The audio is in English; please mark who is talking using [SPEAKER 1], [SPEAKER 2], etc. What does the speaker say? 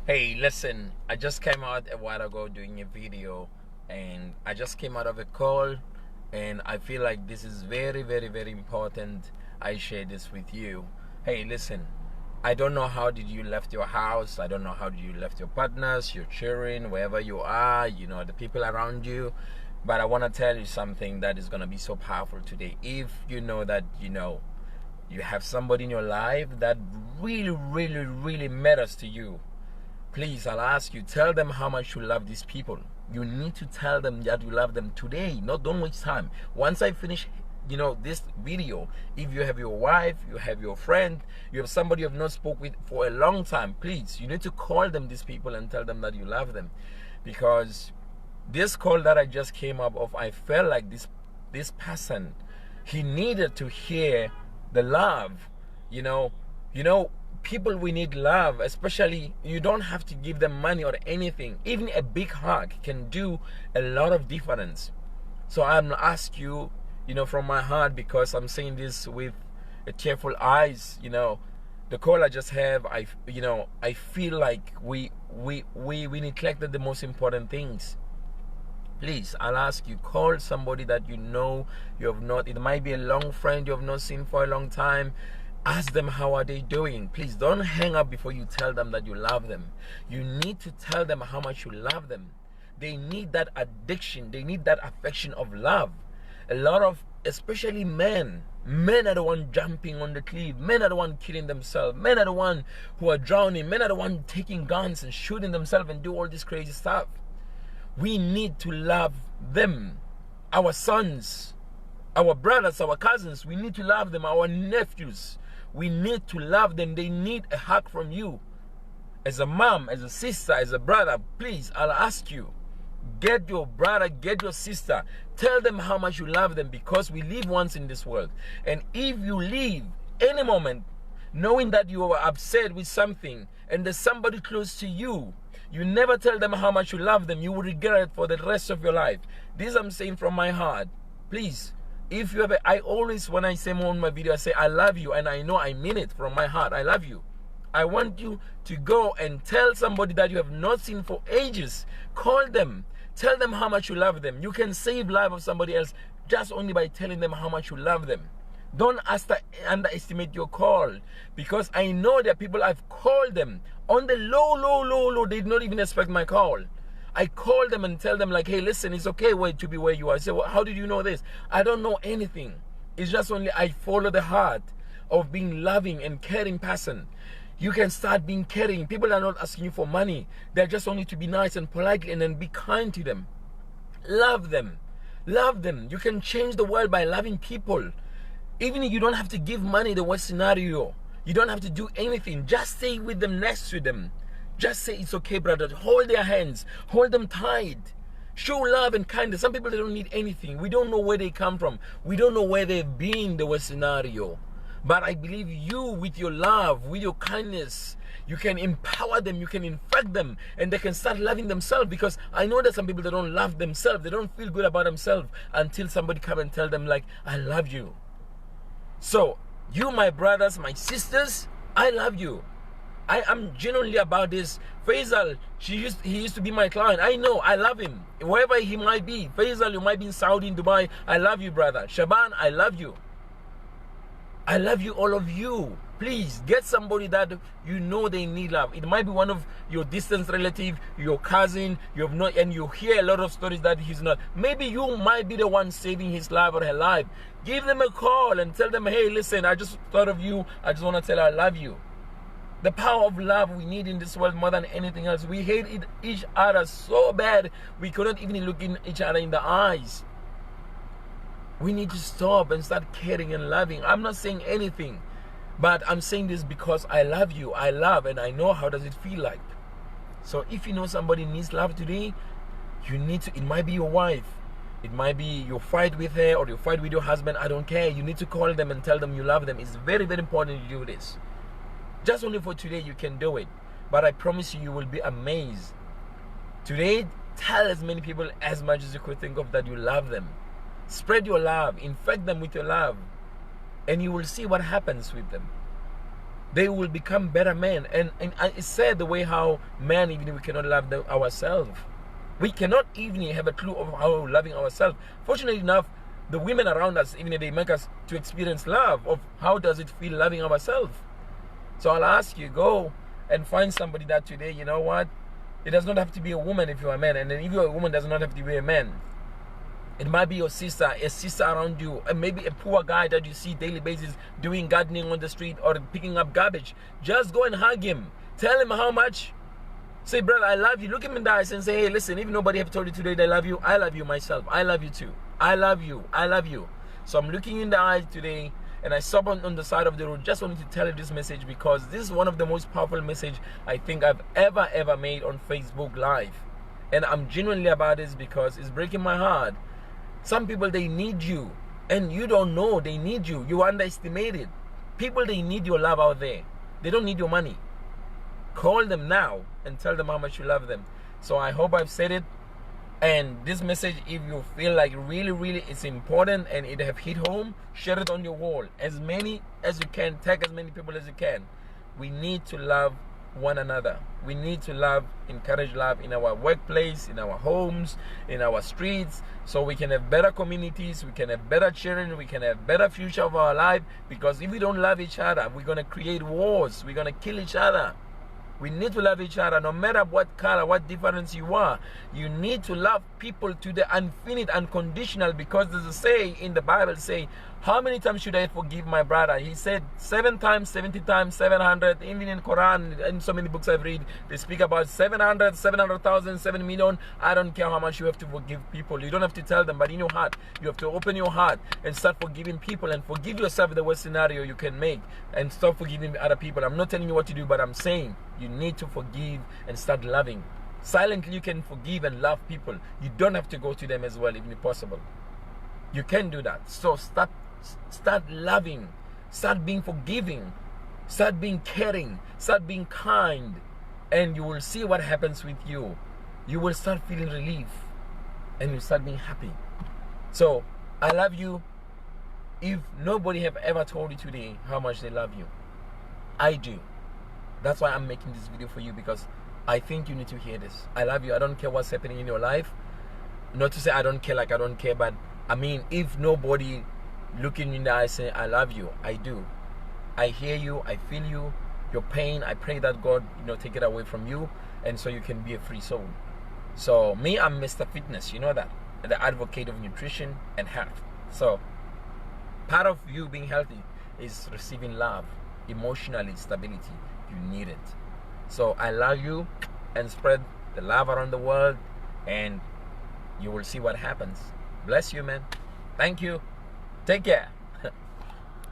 [SPEAKER 1] Hey, listen, I just came out a while ago doing a video and I just came out of a call and I feel like this is very, very, very important. I share this with you. Hey, listen, I don't know how did you left your house. I don't know how did you left your partners, your children, wherever you are, the people around you. But I want to tell you something that is going to be so powerful today. If you know that, you have somebody in your life that really, really, really matters to you, please, I'll ask you, tell them how much you love these people. You need to tell them that you love them today. Don't waste time. Once I finish, this video, if you have your wife, you have your friend, you have somebody you have not spoke with for a long time, please, you need to call them, these people, and tell them that you love them. Because this call that I just came up of, I felt like this person, he needed to hear the love. You know, people, we need love. Especially, you don't have to give them money or anything. Even a big hug can do a lot of difference. So I'm gonna ask you, from my heart, because I'm saying this with a tearful eyes. The call I just have, I feel like we neglected the most important things. Please, I'll ask you, call somebody that you have not, it might be a long friend you have not seen for a long time. Ask them how are they doing. Please don't hang up before you tell them that you love them. You need to tell them how much you love them. They need that addiction, they need that affection of love. A lot of, especially men are the one jumping on the cliff, men are the one killing themselves, men are the one who are drowning, men are the one taking guns and shooting themselves and do all this crazy stuff. We need to love them. Our sons, our brothers, our cousins, we need to love them. Our nephews, we need to love them. They need a hug from you. As a mom, as a sister, as a brother, please, I'll ask you, get your brother, get your sister, tell them how much you love them, because we live once in this world. And if you leave any moment knowing that you are upset with something and there's somebody close to you, you never tell them how much you love them, you will regret it for the rest of your life. This I'm saying from my heart. Please, if you have I always, when I say more on my video, I say I love you, and I know I mean it from my heart. I love you. I want you to go and tell somebody that you have not seen for ages. Call them. Tell them how much you love them. You can save life of somebody else just only by telling them how much you love them. Don't underestimate your call, because I know there are people I've called them on the low. They did not even expect my call. I call them and tell them like, hey, listen, it's okay to be where you are. I say, well, how did you know this? I don't know anything. It's just only I follow the heart of being loving and caring person. You can start being caring. People are not asking you for money. They're just only to be nice and polite and then be kind to them. Love them. Love them. You can change the world by loving people. Even if you don't have to give money, the worst scenario, you don't have to do anything. Just stay with them, next to them. Just say, it's okay, brother. Hold their hands. Hold them tight. Show love and kindness. Some people, they don't need anything. We don't know where they come from. We don't know where they've been, the worst scenario. But I believe you, with your love, with your kindness, you can empower them, you can infect them, and they can start loving themselves. Because I know that some people, they don't love themselves. They don't feel good about themselves until somebody come and tell them like, I love you. So, you, my brothers, my sisters, I love you. I am genuinely about this. Faisal, he used to be my client. I know, I love him. Wherever he might be. Faisal, you might be in Saudi, in Dubai. I love you, brother. Shaban, I love you. I love you, all of you. Please, get somebody that you know they need love. It might be one of your distant relative, your cousin, you have not, and you hear a lot of stories that he's not. Maybe you might be the one saving his life or her life. Give them a call and tell them, hey, listen, I just thought of you. I just want to tell you I love you. The power of love we need in this world more than anything else. We hate each other so bad, we couldn't even look in each other in the eyes. We need to stop and start caring and loving. I'm not saying anything, but I'm saying this because I love you. I love, and I know how does it feel like. So if you know somebody needs love today, you need to, it might be your wife, it might be you fight with her or you fight with your husband, I don't care. You need to call them and tell them you love them. It's very, very important to do this. Just only for today you can do it, but I promise you, you will be amazed. Today, tell as many people as much as you could think of that you love them. Spread your love, infect them with your love, and you will see what happens with them. they will become better men. And it's sad the way how men, even we cannot love ourselves. We cannot even have a clue of how loving ourselves. Fortunately enough, the women around us, even if they make us to experience love, of how does it feel loving ourselves. So I'll ask you, go and find somebody that today, you know what, it does not have to be a woman if you're a man, and then if you're a woman, it does not have to be a man. It might be your sister, a sister around you, and maybe a poor guy that you see daily basis doing gardening on the street or picking up garbage. Just go and hug him. Tell him how much. Say, brother, I love you. Look him in the eyes and say, hey, listen, if nobody have told you today they love you, I love you myself. I love you too. I love you. I love you. So I'm looking in the eyes today, and I stop on the side of the road. Just wanted to tell you this message because this is one of the most powerful message I think I've ever made on Facebook Live. And I'm genuinely about this because it's breaking my heart. Some people, they need you, and you don't know they need you. You underestimate it. People, they need your love out there. They don't need your money. Call them now and tell them how much you love them. So I hope I've said it. And this message, if you feel like really it's important and it have hit home, share it on your wall. As many as you can, tag as many people as you can. We need to love one another. We need to love, encourage love in our workplace, in our homes, in our streets, so we can have better communities, we can have better children, we can have better future of our life. Because if we don't love each other, we're going to create wars, we're going to kill each other. We need to love each other, no matter what color, what difference you are. You need to love people to the infinite, unconditional, because there's a say in the Bible, say, how many times should I forgive my brother? He said 7 times, 70 times, 700. Even in Quran, in so many books I've read, they speak about 700, 700,000, 7 million. I don't care how much you have to forgive people. You don't have to tell them, but in your heart, you have to open your heart and start forgiving people, and forgive yourself the worst scenario you can make, and stop forgiving other people. I'm not telling you what to do, but I'm saying you need to forgive and start loving. Silently you can forgive and love people. You don't have to go to them as well, if possible. You can do that. So start loving, start being forgiving, start being caring, start being kind, and you will see what happens with you. You will start feeling relief, and you start being happy. So I love you. If nobody have ever told you today how much they love you, I do. That's why I'm making this video for you, because I think you need to hear this. I love you. I don't care what's happening in your life. Not to say I don't care like I don't care, but I mean, if nobody looking in the eyes saying I love you, I do. I hear you, I feel you, your pain. I pray that God, take it away from you, and so you can be a free soul. So me, I'm Mr. Fitness, you know that, the advocate of nutrition and health. So part of you being healthy is receiving love, emotionally stability. You need it. So I love you, and spread the love around the world, and you will see what happens. Bless you, man. Thank you. Take care.